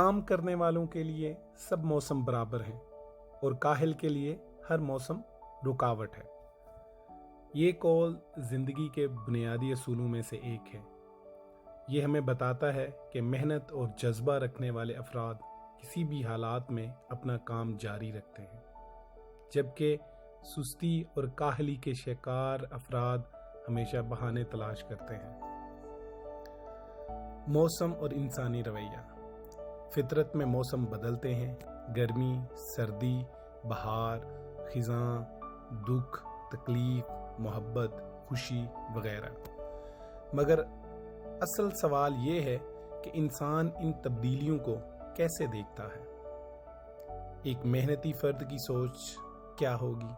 काम करने वालों के लिए सब मौसम बराबर हैं और काहिल के लिए हर मौसम रुकावट है। ये कौल ज़िंदगी के बुनियादी असूलों में से एक है। ये हमें बताता है कि मेहनत और जज्बा रखने वाले अफराद किसी भी हालात में अपना काम जारी रखते हैं, जबकि सुस्ती और काहली के शिकार अफराद हमेशा बहाने तलाश करते हैं। मौसम और इंसानी रवैया। फितरत में मौसम बदलते हैं, गर्मी, सर्दी, बहार, खिज़ां, दुख, तकलीफ, मोहब्बत, खुशी वगैरह। मगर असल सवाल ये है कि इंसान इन तब्दीलियों को कैसे देखता है। एक मेहनती फर्द की सोच क्या होगी?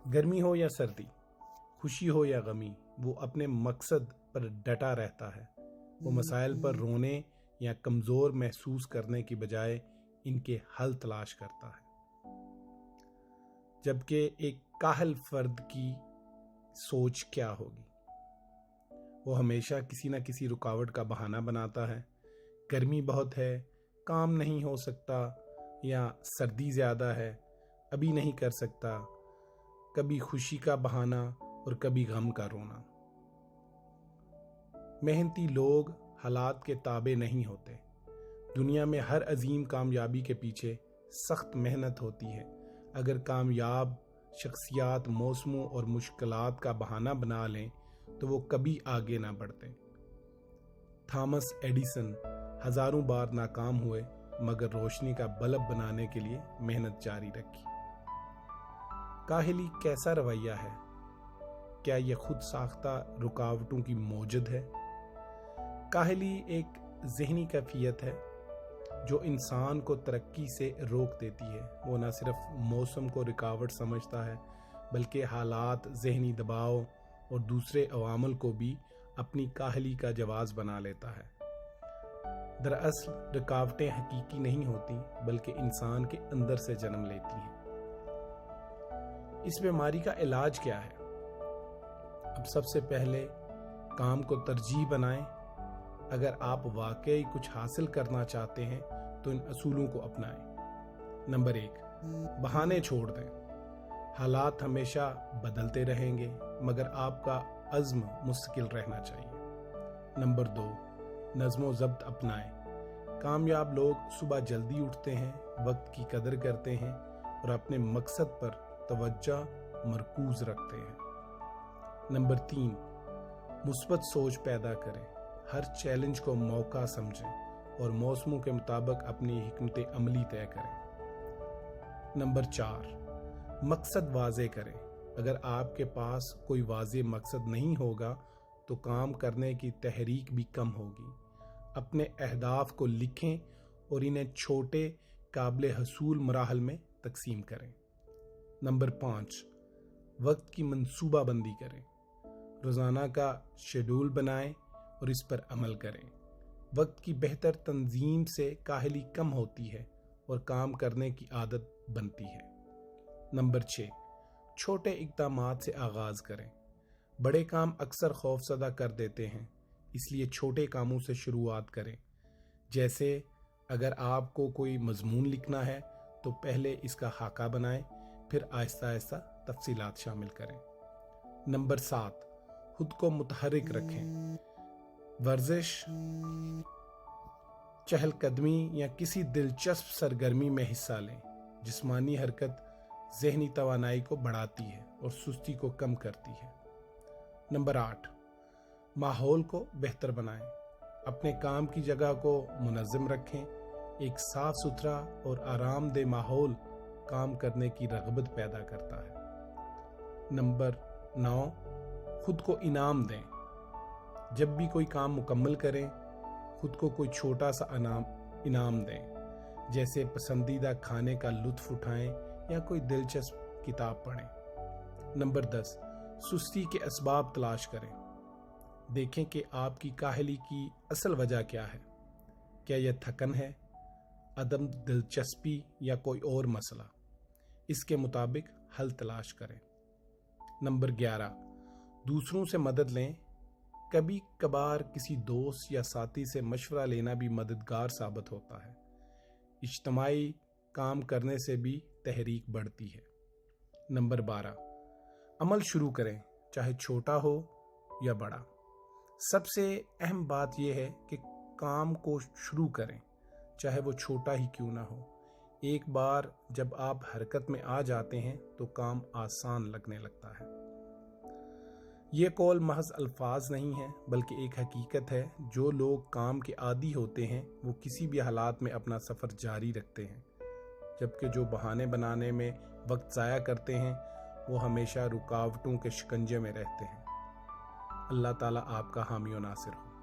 गर्मी हो या सर्दी, खुशी हो या गमी, वो अपने मकसद पर डटा रहता है। वो मसाइल पर रोने या कमज़ोर महसूस करने की बजाय इनके हल तलाश करता है। जबकि एक काहल फर्द की सोच क्या होगी? वो हमेशा किसी न किसी रुकावट का बहाना बनाता है। गर्मी बहुत है, काम नहीं हो सकता, या सर्दी ज़्यादा है, अभी नहीं कर सकता। कभी खुशी का बहाना और कभी गम का रोना। मेहनती लोग हालात के ताबे नहीं होते। दुनिया में हर अजीम कामयाबी के पीछे सख्त मेहनत होती है। अगर कामयाब शख्सियात मौसमों और मुश्किलात का बहाना बना लें तो वो कभी आगे ना बढ़ते। थॉमस एडिसन हजारों बार नाकाम हुए, मगर रोशनी का बल्ब बनाने के लिए मेहनत जारी रखी। काहिली कैसा रवैया है? क्या यह खुद साख्ता रुकावटों की मौजद है? काहिली एक ज़हनी कैफियत है जो इंसान को तरक्की से रोक देती है। वो न सिर्फ मौसम को रुकावट समझता है, बल्कि हालात, ज़हनी दबाव और दूसरे अवामल को भी अपनी काहिली का जवाज़ बना लेता है। दरअसल रुकावटें हकीकी नहीं होती, बल्कि इंसान के अंदर से जन्म लेती हैं। इस बीमारी का इलाज क्या है? अब सबसे पहले काम को तरजीह बनाएं। अगर आप वाकई कुछ हासिल करना चाहते हैं तो इन असूलों को अपनाएं। नंबर 1, बहाने छोड़ दें। हालात हमेशा बदलते रहेंगे, मगर आपका अज़्म मुस्तकिल रहना चाहिए। नंबर 2, नज़्म ज़ब्त अपनाएं। कामयाब लोग सुबह जल्दी उठते हैं, वक्त की कदर करते हैं और अपने मकसद पर तवज्जो मरकूज रखते हैं। नंबर 3, मुस्बत सोच पैदा करें। हर चैलेंज को मौका समझें और मौसमों के मुताबिक अपनी हिकमत अमली तय करें। नंबर 4, मकसद वाज़े करें। अगर आपके पास कोई वाज़े मकसद नहीं होगा तो काम करने की तहरीक भी कम होगी। अपने अहदाफ को लिखें और इन्हें छोटे काबिल हसूल मराहल में तकसीम करें। नंबर 5, वक्त की मंसूबाबंदी करें। रोज़ाना का शेड्यूल बनाएं और इस पर अमल करें। वक्त की बेहतर तंजीम से काहली कम होती है और काम करने की आदत बनती है। नंबर 6, छोटे इक़दामात से आगाज़ करें। बड़े काम अक्सर खौफज़दा कर देते हैं, इसलिए छोटे कामों से शुरुआत करें। जैसे अगर आपको कोई मज़मून लिखना है तो पहले इसका खाका बनाएं, फिर आहिस्ता आहिस्ता तफसीलात शामिल करें। नंबर 7, खुद को मुतहर्रिक रखें। वर्जिश, चहलकदमी या किसी दिलचस्प सरगर्मी में हिस्सा लें। जिस्मानी हरकत ज़हनी तवानाई को बढ़ाती है और सुस्ती को कम करती है। नंबर 8, माहौल को बेहतर बनाएं। अपने काम की जगह को मुनज़्ज़म रखें। एक साफ सुथरा और आरामदेह माहौल काम करने की रग़बत पैदा करता है। नंबर 9, खुद को इनाम दें। जब भी कोई काम मुकम्मल करें, खुद को कोई छोटा सा इनाम दें, जैसे पसंदीदा खाने का लुत्फ़ उठाएं या कोई दिलचस्प किताब पढ़ें। नंबर 10, सुस्ती के असबाब तलाश करें। देखें कि आपकी काहली की असल वजह क्या है। क्या यह थकन है, अदम दिलचस्पी या कोई और मसला? इसके मुताबिक हल तलाश करें। नंबर 11, दूसरों से मदद लें। کبھی کبھار کسی دوست یا ساتھی سے مشورہ لینا بھی مددگار ثابت ہوتا ہے۔ اجتماعی کام کرنے سے بھی تحریک بڑھتی ہے۔ نمبر 12، عمل شروع کریں، چاہے چھوٹا ہو یا بڑا۔ سب سے اہم بات یہ ہے کہ کام کو شروع کریں، چاہے وہ چھوٹا ہی کیوں نہ ہو۔ ایک بار جب آپ حرکت میں آ جاتے ہیں تو کام آسان لگنے لگتا ہے۔ یہ قول محض الفاظ نہیں ہے بلکہ ایک حقیقت ہے۔ جو لوگ کام کے عادی ہوتے ہیں وہ کسی بھی حالات میں اپنا سفر جاری رکھتے ہیں، جبکہ جو بہانے بنانے میں وقت ضائع کرتے ہیں وہ ہمیشہ رکاوٹوں کے شکنجے میں رہتے ہیں۔ اللہ تعالیٰ آپ کا حامی و ناصر ہو۔